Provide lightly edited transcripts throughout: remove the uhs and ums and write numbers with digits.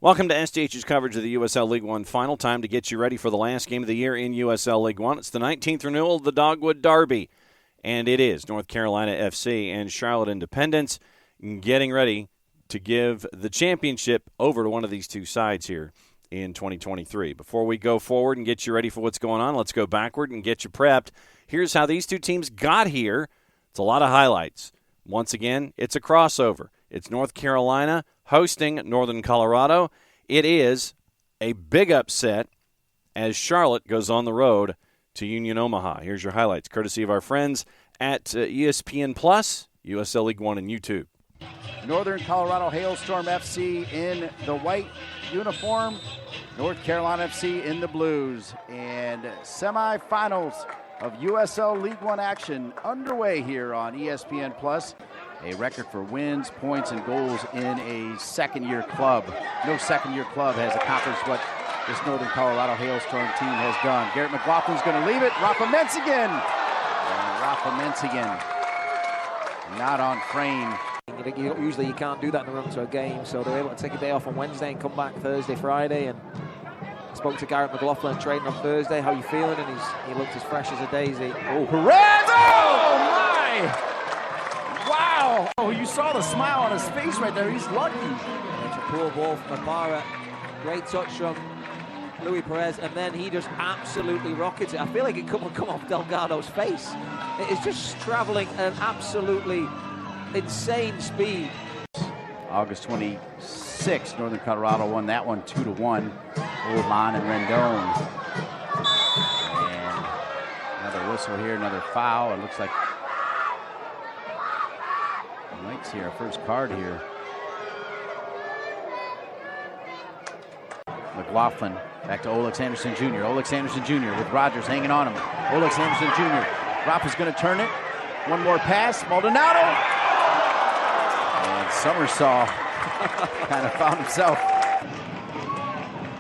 Welcome to SDH's coverage of the USL League One final. Time to get you ready for the last game of the year in USL League One. It's the 19th renewal of the Dogwood Derby, and it is North Carolina FC and Charlotte Independence getting ready to give the championship over to one of these two sides here in 2023. Before we go forward and get you ready for what's going on, let's go backward and get you prepped. Here's how these two teams got here. It's a lot of highlights. Once again, it's a crossover. It's North Carolina hosting Northern Colorado. It is a big upset as Charlotte goes on the road to Union Omaha. Here's your highlights, courtesy of our friends at ESPN+, USL League One, and YouTube. Northern Colorado Hailstorm FC in the white uniform, North Carolina FC in the blues, and semifinals of USL League One action underway here on ESPN+. A record for wins, points, and goals in a second-year club. No second-year club has accomplished what this Northern Colorado Hailstorm team has done. Garrett McLaughlin's going to leave it. Rafa Menzigen. And Rafa Menzigen not on frame. Usually you can't do that in the run to a game, so they're able to take a day off on Wednesday and come back Thursday, Friday. And I spoke to Garrett McLaughlin training on Thursday. How you feeling? And he looked as fresh as a daisy. Oh, Perez! Oh, my! Wow! Oh, you saw the smile on his face right there. He's lucky. It's a poor ball from Ibarra. Great touch from Luis Perez, and then he just absolutely rockets it. I feel like it could come off Delgado's face. It is just traveling at an absolutely insane speed. August 26th, Northern Colorado won that one 2-1. Oman and Rendon. And another whistle here, another foul. It looks like we might see our first card here. McLaughlin back to Olex Anderson Jr. Olex Anderson Jr. with Rogers hanging on him. Olex Anderson Jr. Rafa's going to turn it. One more pass. Maldonado. And Summersaw kind of found himself.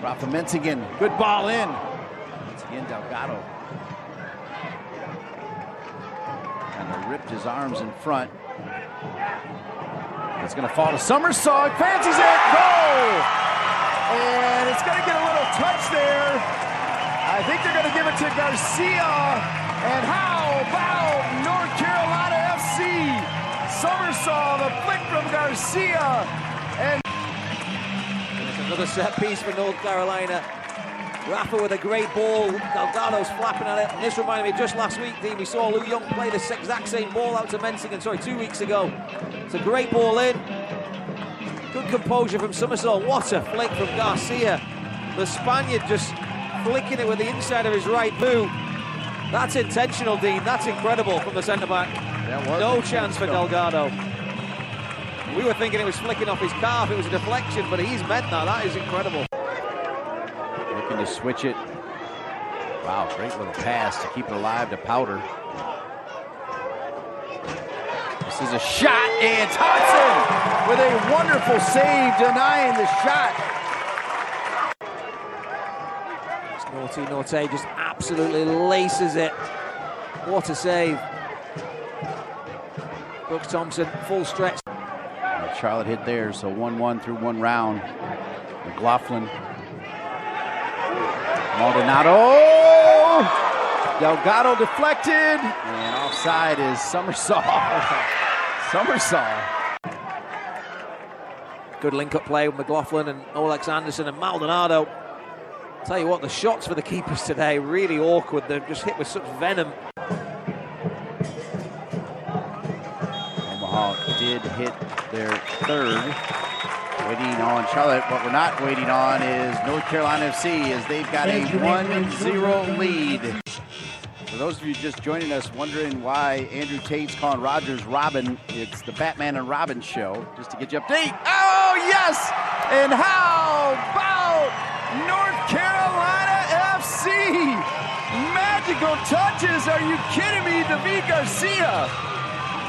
Rafa Menzigen. Good ball in. Once again, Delgado kind of ripped his arms in front. It's going to fall to Summersaw. He fancies it. Goal! And it's going to get a little touch there. I think they're going to give it to Garcia. And how about North Carolina FC? Summersaw, the flick from Garcia. And there's another set piece for North Carolina. Rafa with a great ball. Delgado's flapping at it. And this reminded me, just last week, Dean, we saw Lou Young play this exact same ball out to Menzigen, 2 weeks ago. It's a great ball in. Good composure from Summersaw. What a flick from Garcia. The Spaniard just flicking it with the inside of his right boot. That's intentional, Dean. That's incredible from the centre-back. No chance for Delgado. We were thinking it was flicking off his calf. It was a deflection, but he's meant that. That is incredible. Looking to switch it. Wow, great little pass to keep it alive to Powder. This is a shot, and Thompson with a wonderful save denying the shot. Norte just absolutely laces it. What a save. Brooks Thompson, full stretch. Charlotte hit there, so 1-1 through one round. McLaughlin. Maldonado. Delgado deflected. And offside is Summersaw. Summersaw. Good link-up play with McLaughlin and Olex Anderson and Maldonado. Tell you what, the shots for the keepers today, really awkward. They're just hit with such venom. Omaha did hit their third. Waiting on Charlotte. What we're not waiting on is North Carolina FC, as they've got a 1-0 lead. For those of you just joining us wondering why Andrew Tate's calling Rogers Robin, it's the Batman and Robin show, just to get you update. Oh, yes! And how about North Carolina FC? Magical touches. Are you kidding me? David Garcia.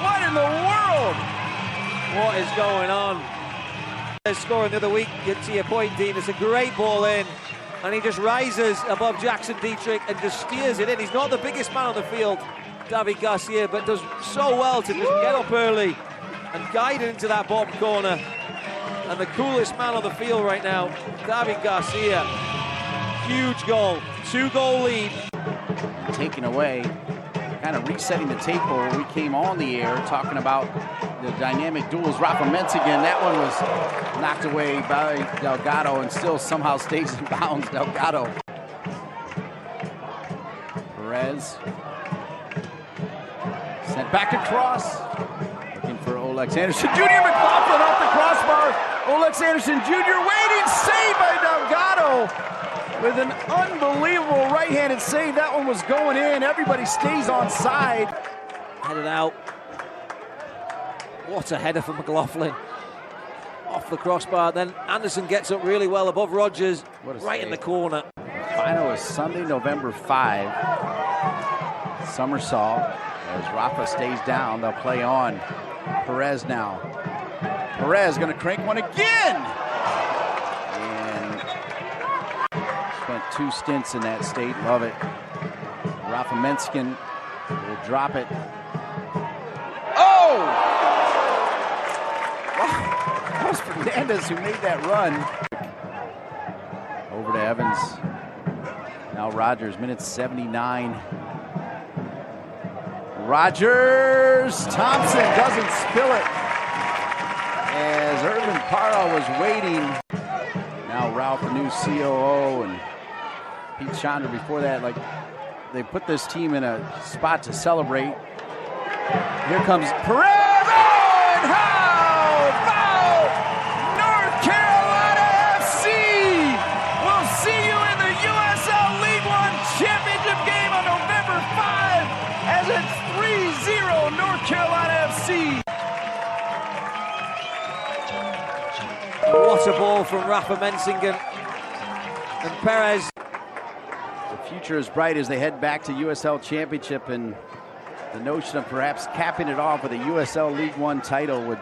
What in the world? What is going on? Scoring the other week, get to your point, Dean. It's a great ball in, and he just rises above Jackson Dietrich and just steers it in. He's not the biggest man on the field, David Garcia, but does so well to just get up early and guide it into that bottom corner. And the coolest man on the field right now, David Garcia. Huge goal, 2-goal lead. Taken away, kind of resetting the table where we came on the air talking about the dynamic duels. Rafa Menzigen, that one was knocked away by Delgado and still somehow stays in bounds. Delgado. Perez. Sent back across. Looking for Olex Anderson Jr. McLaughlin off the crossbar. Olex Anderson Jr. waiting. Saved by Delgado with an unbelievable right-handed save. That one was going in. Everybody stays on side. Headed out. What a header from McLaughlin. Off the crossbar. Then Anderson gets up really well above Rogers. Right in the corner. Final is Sunday, November 5. Summersault. As Rafa stays down, they'll play on. Perez now. Perez going to crank one again. And spent 2 stints in that state. Love it. Rafa Menzigen will drop it. Oh! Wow. That was Fernandez who made that run. Over to Evans. Now Rogers, minute 79. Rogers, Thompson doesn't spill it as Irvin Parra was waiting. Now Ralph, the new COO, and Pete Chandra before that, like they put this team in a spot to celebrate. Here comes Perez, and how about North Carolina FC? We'll see you in the USL League One championship game on November 5 as it's 3-0 North Carolina FC. What a ball from Rafa Menzigen and Perez. The future is bright as they head back to USL Championship, and the notion of perhaps capping it off with a USL League One title would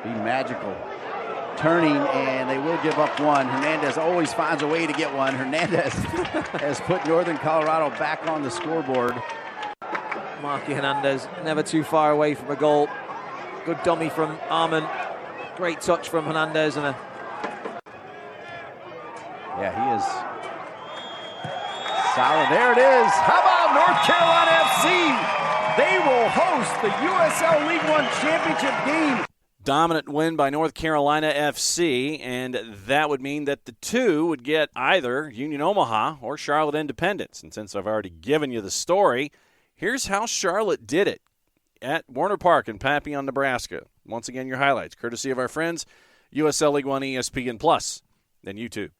be magical. Turning, and they will give up one. Hernandez always finds a way to get one. Hernandez has put Northern Colorado back on the scoreboard. Marky Hernandez, never too far away from a goal. Good dummy from Arman. Great touch from Hernandez. And yeah, he is solid. There it is. How about North Carolina FC? They will host the USL League One championship game. Dominant win by North Carolina FC, and that would mean that the two would get either Union Omaha or Charlotte Independence. And since I've already given you the story, here's how Charlotte did it at Warner Park in Papillon, Nebraska. Once again, your highlights, courtesy of our friends, USL League One, ESPN Plus, then YouTube.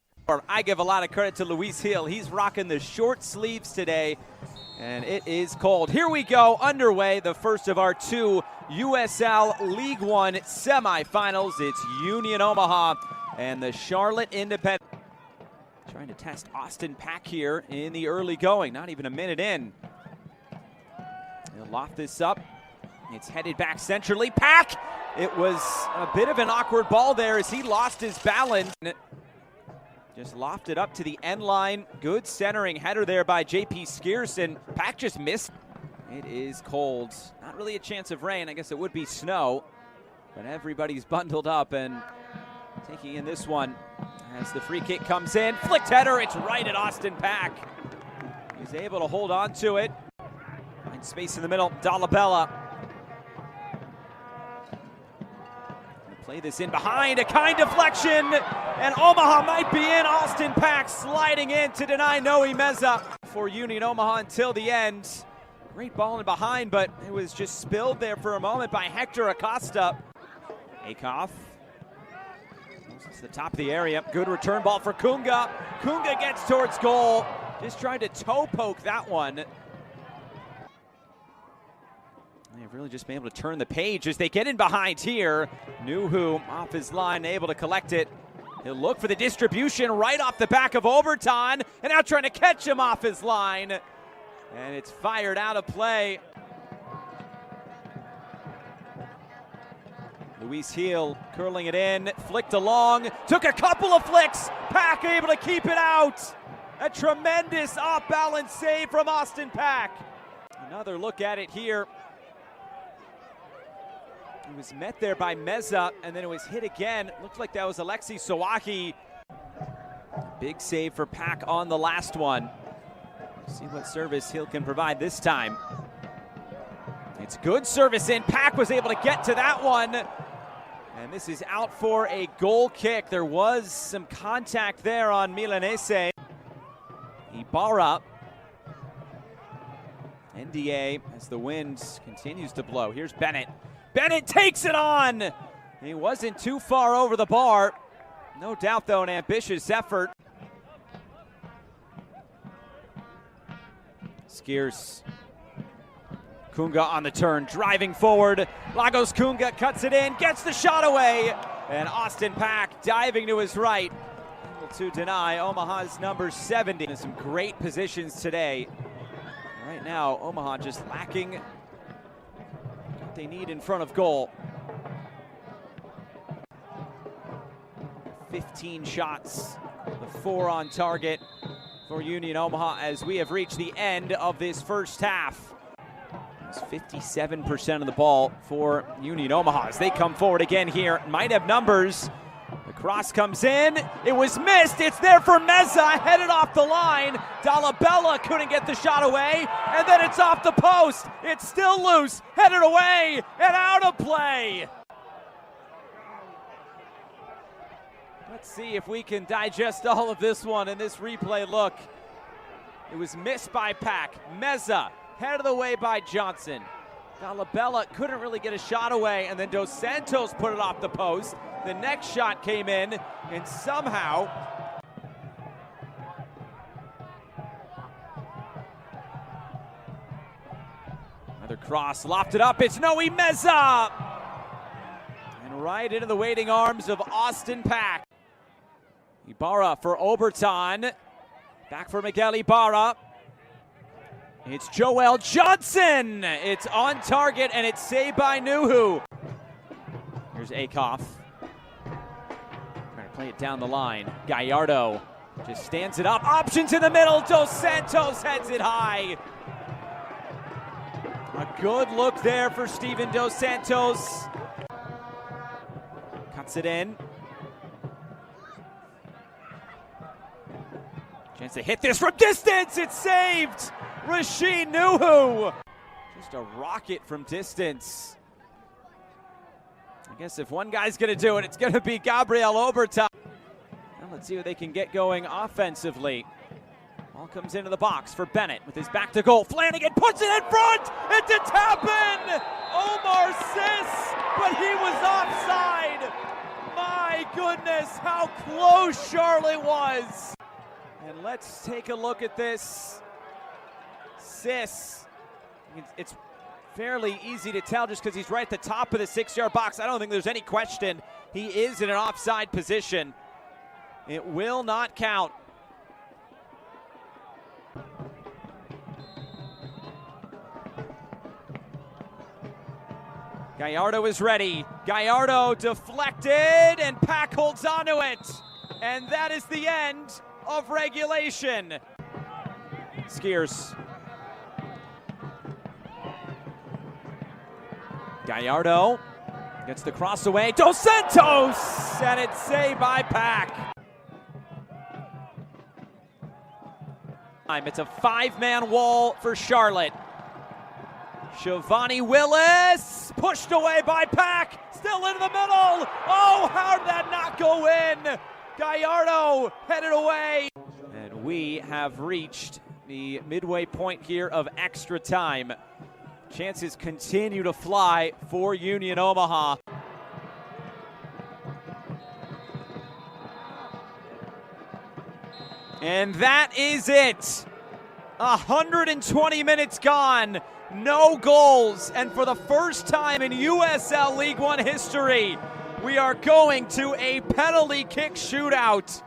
I give a lot of credit to Luis Hill. He's rocking the short sleeves today, and it is cold. Here we go, underway, the first of our 2 USL League One semifinals. It's Union Omaha and the Charlotte Independent. Trying to test Austin Pack here in the early going, not even a minute in. He'll loft this up. It's headed back centrally. Pack! It was a bit of an awkward ball there as he lost his balance. Just lofted up to the end line. Good centering header there by J.P. Skierson. Pack just missed. It is cold. Not really a chance of rain. I guess it would be snow. But everybody's bundled up and taking in this one as the free kick comes in. Flicked header. It's right at Austin Pack. He's able to hold on to it. Finds space in the middle. Dolabella. Play this in behind, a kind deflection, and Omaha might be in. Austin Pack sliding in to deny Noe Meza for Union Omaha until the end. Great ball in behind, but it was just spilled there for a moment by Hector Acosta. Akoff to the top of the area. Good return ball for Kunga. Kunga gets towards goal. Just trying to toe poke that one. They've really just been able to turn the page as they get in behind here. Nuhu off his line, able to collect it. He'll look for the distribution right off the back of Overton, and now trying to catch him off his line. And it's fired out of play. Luis Hill curling it in, flicked along, took a couple of flicks. Pack able to keep it out. A tremendous off-balance save from Austin Pack. Another look at it here. He was met there by Meza, and then it was hit again. Looked like that was Alexi Sawahi. Big save for Pack on the last one. See what service Hill can provide this time. It's good service in. Pack was able to get to that one. And this is out for a goal kick. There was some contact there on Milanese. Ibarra. NDA as the wind continues to blow. Here's Bennett. Bennett takes it on. He wasn't too far over the bar. No doubt, though, an ambitious effort. Skiers. Kunga on the turn, driving forward. Lagos Kunga cuts it in, gets the shot away. And Austin Pack diving to his right. Able to deny Omaha's number 70. In some great positions today. Right now, Omaha just lacking what they need in front of goal. 15 shots, the 4 on target for Union Omaha as we have reached the end of this first half. It's 57% of the ball for Union Omaha as they come forward again here. Might have numbers. The cross comes in. It was missed. It's there for Meza. Headed off the line. Dalabella couldn't get the shot away. And then it's off the post. It's still loose. Headed away and out of play. Let's see if we can digest all of this one in this replay look. It was missed by Pack. Meza headed away by Johnson. Dalabella couldn't really get a shot away, and then Dos Santos put it off the post. The next shot came in, and somehow another cross, lofted up, it's Noe Meza! And right into the waiting arms of Austin Pack. Ibarra for Oberton. Back for Miguel Ibarra. It's Joel Johnson. It's on target, and it's saved by Nuhu. Here's Akoff. Trying to play it down the line. Gallardo just stands it up. Options in the middle. Dos Santos heads it high. A good look there for Steven Dos Santos. Cuts it in. Chance to hit this from distance. It's saved. Rasheen Nuhu. Just a rocket from distance. I guess if one guy's going to do it, it's going to be Gabriel Oberton. Now let's see what they can get going offensively. Ball comes into the box for Bennett with his back to goal. Flanagan puts it in front. It's a tap in. Omar Sis, but he was offside. My goodness, how close Charlotte was. And let's take a look at this. Sis, it's fairly easy to tell just because he's right at the top of the 6-yard box. I don't think there's any question. He is in an offside position. It will not count. Gallardo is ready. Gallardo deflected, and Pack holds onto it. And that is the end of regulation. Skiers. Gallardo gets the cross away. Dos Santos! And it's saved by Pack. It's a 5-man wall for Charlotte. Shivani Willis pushed away by Pack. Still into the middle. Oh, how did that not go in? Gallardo headed away. And we have reached the midway point here of extra time. Chances continue to fly for Union Omaha. And that is it. 120 minutes gone, no goals, and for the first time in USL League One history, we are going to a penalty kick shootout.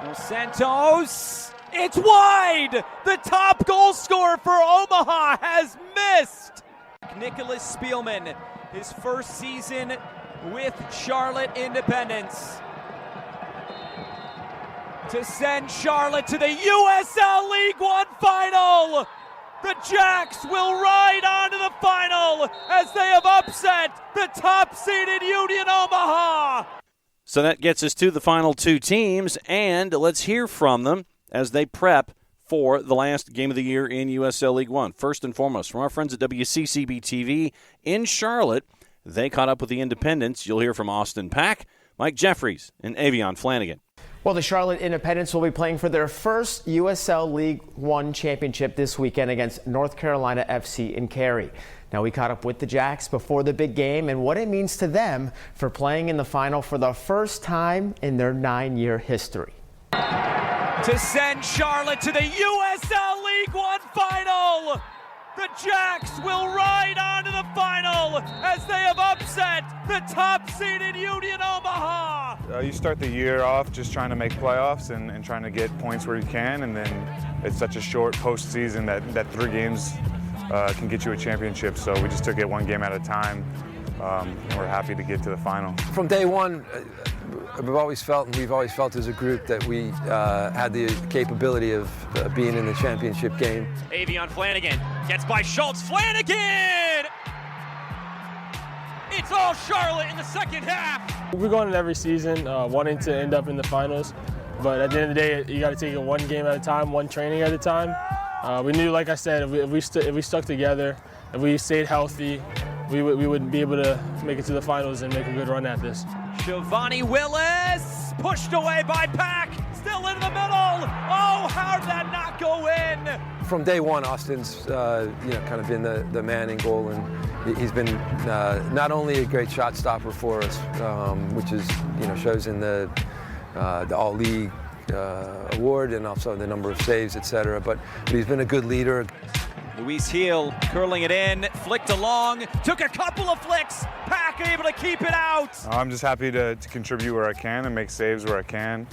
Dos Santos, it's wide! The top goal scorer for Omaha has missed! Nicholas Spielman, his first season with Charlotte Independence, to send Charlotte to the USL League One final! The Jacks will ride on to the final as they have upset the top-seeded Union Omaha. So that gets us to the final two teams, and let's hear from them as they prep for the last game of the year in USL League One. First and foremost, from our friends at WCCB-TV in Charlotte, they caught up with the Independents. You'll hear from Austin Pack, Mike Jeffries, and Avion Flanagan. Well, the Charlotte Independents will be playing for their first USL League One championship this weekend against North Carolina FC in Cary. Now, we caught up with the Jacks before the big game and what it means to them for playing in the final for the first time in their 9-year history. To send Charlotte to the USL League One final, the Jacks will ride on to the final as they have upset the top-seeded Union Omaha. You start the year off just trying to make playoffs and trying to get points where you can, and then it's such a short postseason that 3 games can get you a championship. So we just took it 1 game at a time, and we're happy to get to the final. From day one, we've always felt as a group that we had the capability of being in the championship game. Avion Flanagan gets by Schultz. Flanagan! It's all Charlotte in the second half. We're going in every season wanting to end up in the finals, but at the end of the day, you got to take it 1 game at a time, 1 training at a time. We knew, like I said, if we stuck together, if we stayed healthy, we would be able to make it to the finals and make a good run at this. Giovanni Willis pushed away by Pack, still into the middle. Oh, how did that not go in? From day one, Austin's kind of been the man in goal, and he's been not only a great shot stopper for us, which is shows in the All League award and also the number of saves, etc. But he's been a good leader. Luis Heel curling it in, flicked along, took a couple of flicks, Pack able to keep it out. I'm just happy to contribute where I can and make saves where I can.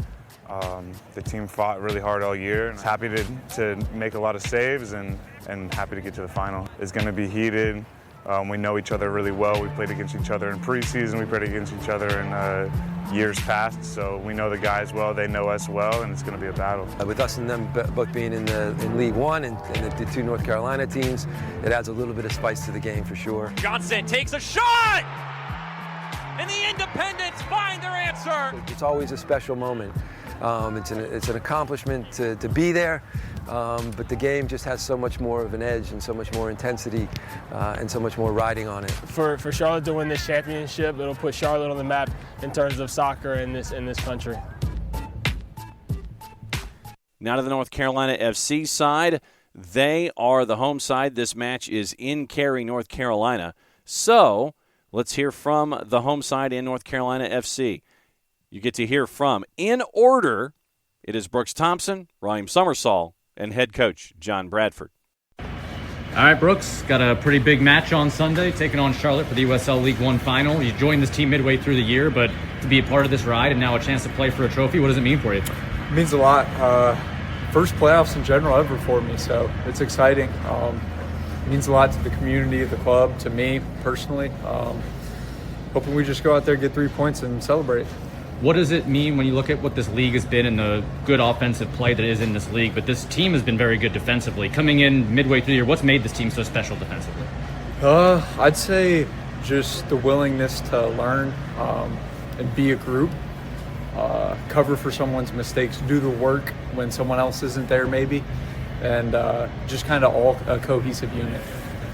The team fought really hard all year. I'm happy to make a lot of saves and happy to get to the final. It's going to be heated. We know each other really well. We played against each other in preseason. We played against each other in years past. So we know the guys well. They know us well, and it's going to be a battle. With us and them both being in League One and the 2 North Carolina teams, it adds a little bit of spice to the game for sure. Johnson takes a shot, and the Independents find their answer. It's always a special moment. It's an accomplishment to be there, but the game just has so much more of an edge and so much more intensity and so much more riding on it. For Charlotte to win this championship, it'll put Charlotte on the map in terms of soccer in this country. Now to the North Carolina FC side. They are the home side. This match is in Cary, North Carolina. So let's hear from the home side in North Carolina FC. You get to hear from, in order, it is Brooks Thompson, Ryan Summersall, and head coach John Bradford. All right, Brooks, got a pretty big match on Sunday, taking on Charlotte for the USL League One final. You joined this team midway through the year, but to be a part of this ride and now a chance to play for a trophy, what does it mean for you? It means a lot. First playoffs in general ever for me, so it's exciting. It means a lot to the community, the club, to me personally. Hoping we just go out there, get 3 points, and celebrate. What does it mean when you look at what this league has been and the good offensive play that is in this league, but this team has been very good defensively? Coming in midway through the year, what's made this team so special defensively? I'd say just the willingness to learn and be a group, cover for someone's mistakes, do the work when someone else isn't there maybe, and just kind of all a cohesive unit.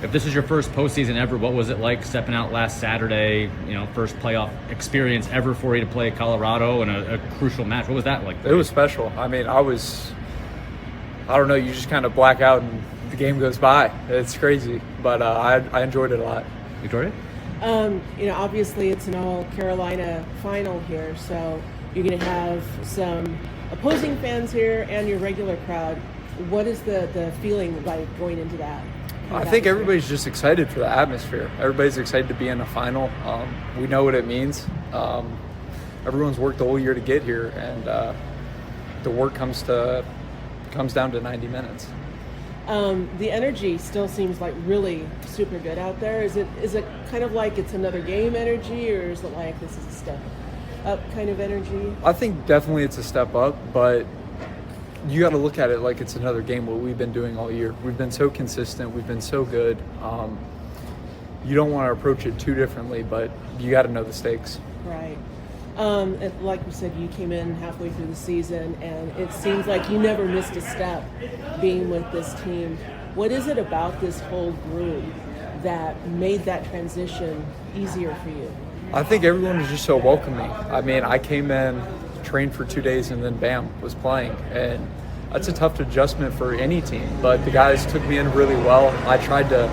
If this is your first postseason ever, what was it like stepping out last Saturday, first playoff experience ever for you to play Colorado in a crucial match? What was that like? It was special. I mean, I don't know, you just kind of black out and the game goes by. It's crazy, but I enjoyed it a lot. Victoria? Obviously it's an all Carolina final here, so you're going to have some opposing fans here and your regular crowd. What is the feeling like going into that? I think everybody's just excited for the atmosphere. Everybody's excited to be in a final. We know what it means. Everyone's worked the whole year to get here, and the work comes down to 90 minutes. The energy still seems like really super good out there. Is it kind of like it's another game energy, or is it like this is a step up kind of energy? I think definitely it's a step up, but you got to look at it like it's another game, what we've been doing all year. We've been so consistent. We've been so good. You don't want to approach it too differently, but you got to know the stakes. Right. And like we said, you came in halfway through the season, and it seems like you never missed a step being with this team. What is it about this whole group that made that transition easier for you? I think everyone was just so welcoming. I mean, I came in, trained for 2 days, and then bam, was playing. And that's a tough adjustment for any team, but the guys took me in really well. I tried to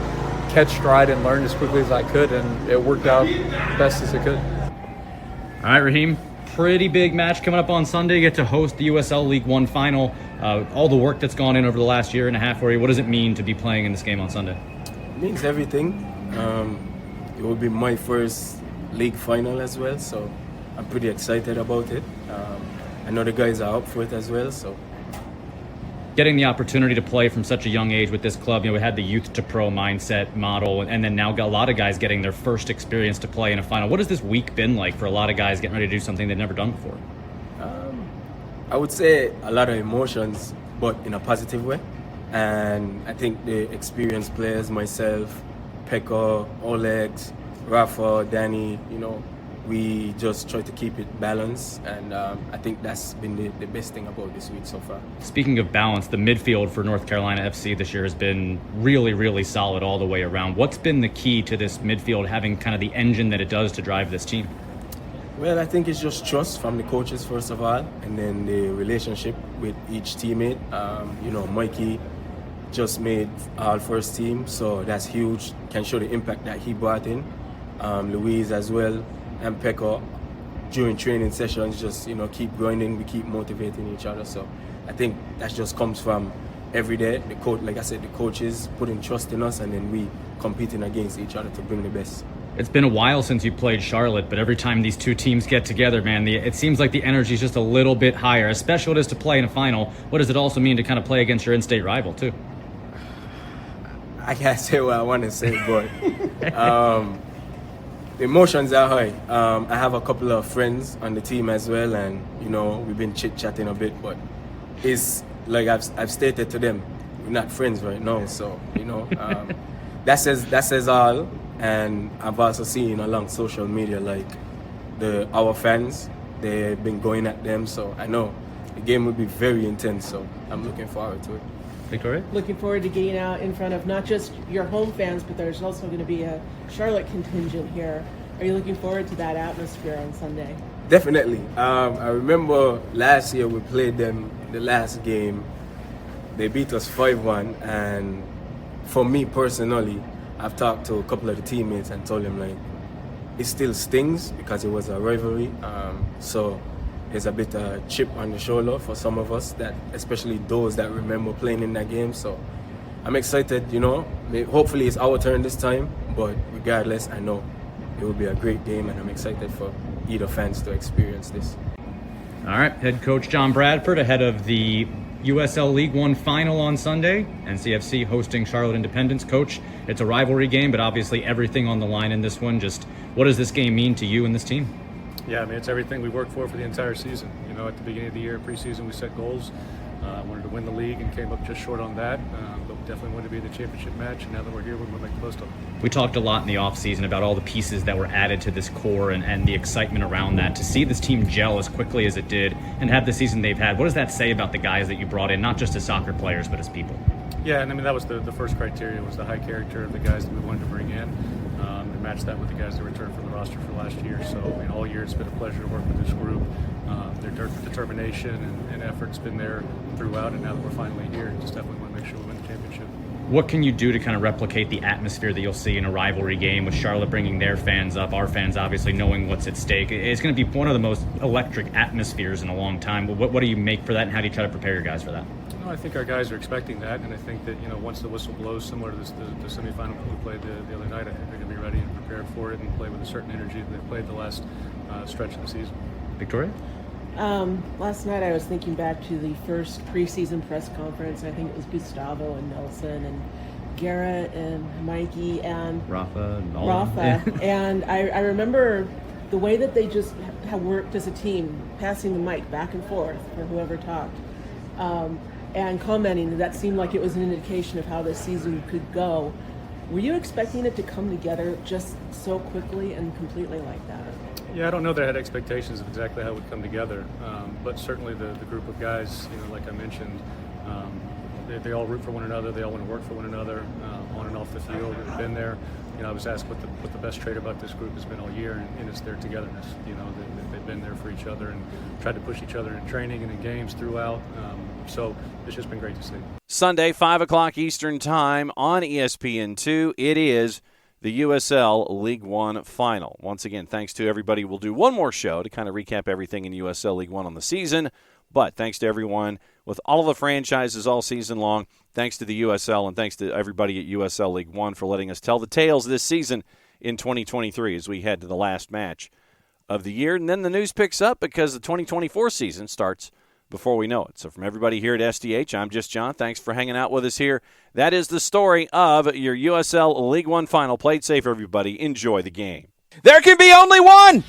catch stride and learn as quickly as I could, and it worked out best as it could. All right, Raheem, pretty big match coming up on Sunday. You get to host the USL League One final. All the work that's gone in over the last year and a half for you, what does it mean to be playing in this game on Sunday? It means everything. It will be my first league final as well, so I'm pretty excited about it. I know the guys are up for it as well, so. Getting the opportunity to play from such a young age with this club, we had the youth to pro mindset model, and then now got a lot of guys getting their first experience to play in a final. What has this week been like for a lot of guys getting ready to do something they've never done before? I would say a lot of emotions, but in a positive way. And I think the experienced players, myself, Pekka, Oleg, Rafa, Danny, we just try to keep it balanced, and I think that's been the best thing about this week so far. Speaking of balance, the midfield for North Carolina FC this year has been really, really solid all the way around. What's been the key to this midfield having kind of the engine that it does to drive this team? Well, I think it's just trust from the coaches first of all, and then the relationship with each teammate. Mikey just made all first team, so that's huge. Can show the impact that he brought in. Louise as well. And Pekka, during training sessions, just keep grinding, we keep motivating each other. So I think that just comes from every day. The coach, like I said, the coaches putting trust in us, and then we competing against each other to bring the best. It's been a while since you played Charlotte, but every time these two teams get together, man, it seems like the energy is just a little bit higher, especially what it is to play in a final. What does it also mean to kind of play against your in-state rival, too? I can't say what I want to say, but the emotions are high. I have a couple of friends on the team as well, and we've been chit-chatting a bit, but it's like I've stated to them, we're not friends right now, so that says all. And I've also seen along social media like our fans, they've been going at them, so I know the game will be very intense, so I'm looking forward to it. Victoria? Looking forward to getting out in front of not just your home fans, but there's also going to be a Charlotte contingent here. Are you looking forward to that atmosphere on Sunday? Definitely. I remember last year we played them the last game. They beat us 5-1, and for me personally, I've talked to a couple of the teammates and told them it still stings because it was a rivalry. So there's a bit of chip on the shoulder for some of us, that especially those that remember playing in that game. So I'm excited, hopefully it's our turn this time, but regardless, I know it will be a great game, and I'm excited for either fans to experience this. All right, head coach John Bradford ahead of the USL League One final on Sunday. NCFC hosting Charlotte Independence. Coach, it's a rivalry game, but obviously everything on the line in this one. Just what does this game mean to you and this team? Yeah, I mean, it's everything we worked for the entire season. At the beginning of the year, preseason, we set goals. Wanted to win the league and came up just short on that, but we definitely wanted to be in the championship match, and now that we're here, we're going to make the most of it. We talked a lot in the offseason about all the pieces that were added to this core and the excitement around that. To see this team gel as quickly as it did and have the season they've had, what does that say about the guys that you brought in, not just as soccer players, but as people? Yeah, and I mean, that was the first criteria, was the high character of the guys that we wanted to bring in, and match that with the guys that returned from the roster for last year. So, all year it's been a pleasure to work with this group. Their determination and effort's been there throughout, and now that we're finally here, just definitely want to make sure we win the championship. What can you do to kind of replicate the atmosphere that you'll see in a rivalry game with Charlotte bringing their fans up, our fans obviously knowing what's at stake? It's going to be one of the most electric atmospheres in a long time. What do you make for that, and how do you try to prepare your guys for that? I think our guys are expecting that, and I think that once the whistle blows, similar to the semifinal we played the other night, I think they're going to be ready and prepared for it and play with a certain energy that they've played the last stretch of the season. Victoria? Last night I was thinking back to the first preseason press conference. I think it was Gustavo and Nelson and Garrett and Mikey and Rafa. And I remember the way that they just have worked as a team, passing the mic back and forth for whoever talked. and commenting that seemed like it was an indication of how this season could go. Were you expecting it to come together just so quickly and completely like that? Yeah, I don't know that I had expectations of exactly how it would come together, but certainly the group of guys, like I mentioned, they all root for one another. They all want to work for one another on and off the field. They've been there. I was asked what the best trait about this group has been all year, and it's their togetherness. They've been there for each other and tried to push each other in training and in games throughout. So it's just been great to see. Sunday, 5 o'clock Eastern Time on ESPN2. It is the USL League One final. Once again, thanks to everybody. We'll do one more show to kind of recap everything in USL League One on the season. But thanks to everyone with all of the franchises all season long. Thanks to the USL and thanks to everybody at USL League One for letting us tell the tales this season in 2023 as we head to the last match of the year. And then the news picks up because the 2024 season starts before we know it. So from everybody here at SDH, I'm just John. Thanks for hanging out with us here. That is the story of your USL League One final. Played safe, everybody. Enjoy the game. There can be only one